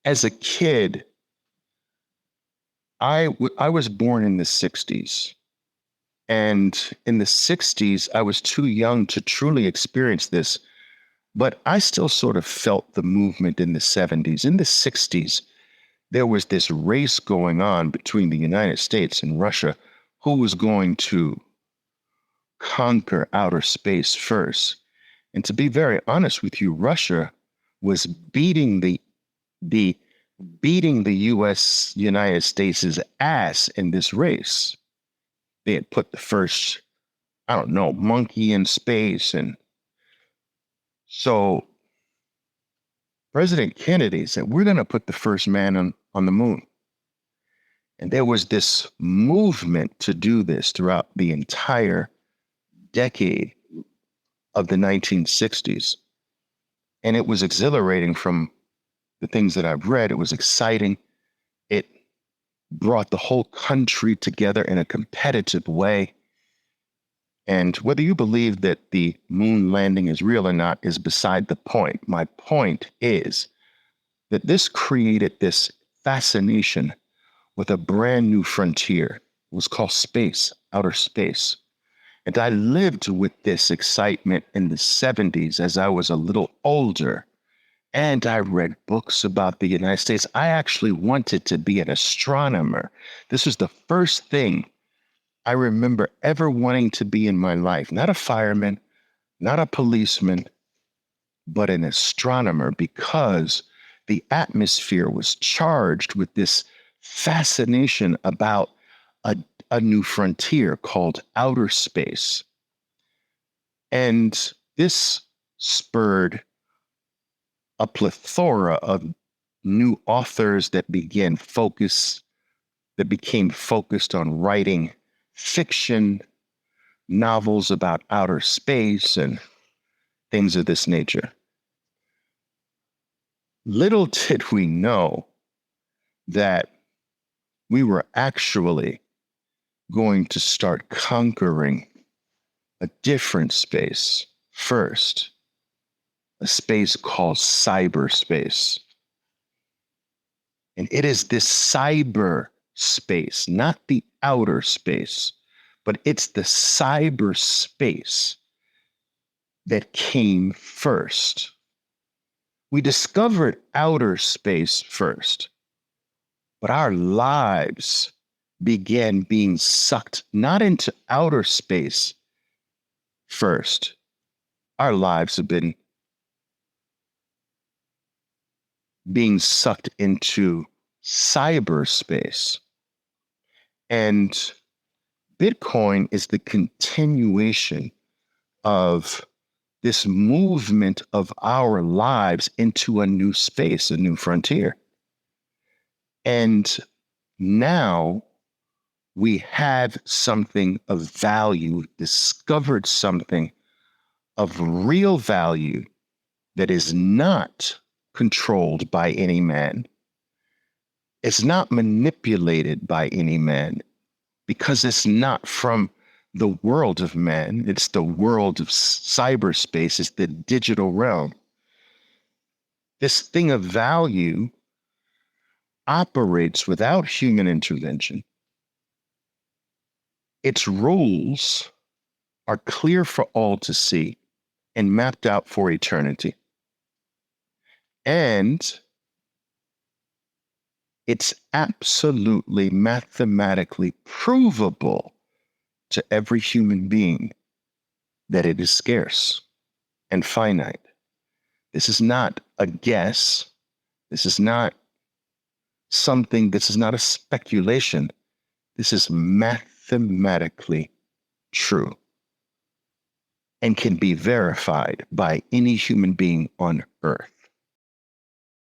as a kid, I was born in the 60s. And in the 60s, I was too young to truly experience this, but I still sort of felt the movement in the 70s. In the 60s, there was this race going on between the United States and Russia who was going to conquer outer space first. And to be very honest with you, Russia was the beating the United States' ass in this race. They had put the first, I don't know, monkey in space. And so President Kennedy said, we're going to put the first man on the moon. And there was this movement to do this throughout the entire decade of the 1960s. And it was exhilarating from the things that I've read. It was exciting. It brought the whole country together in a competitive way. And whether you believe that the moon landing is real or not is beside the point. My point is that this created this fascination with a brand new frontier. It was called space, outer space. And I lived with this excitement in the 70s as I was a little older. And I read books about the United States. I actually wanted to be an astronomer. This was the first thing I remember ever wanting to be in my life. Not a fireman, not a policeman, but an astronomer, because the atmosphere was charged with this fascination about a new frontier called outer space. And this spurred a plethora of new authors that became focused on writing fiction, novels about outer space, and things of this nature. Little did we know that we were actually going to start conquering a different space first, a space called cyberspace. And it is this cyberspace, not the outer space, but it's the cyberspace that came first. We discovered outer space first, but our lives began being sucked not into outer space first. Our lives have been being sucked into cyberspace. And Bitcoin is the continuation of this movement of our lives into a new space, a new frontier. And now we have something of value, discovered something of real value that is not controlled by any man. It's not manipulated by any man, because it's not from the world of man. It's the world of cyberspace. It's the digital realm. This thing of value operates without human intervention. Its rules are clear for all to see and mapped out for eternity. And it's absolutely mathematically provable to every human being that it is scarce and finite. This is not a guess. This is not a speculation. This is mathematically true and can be verified by any human being on Earth.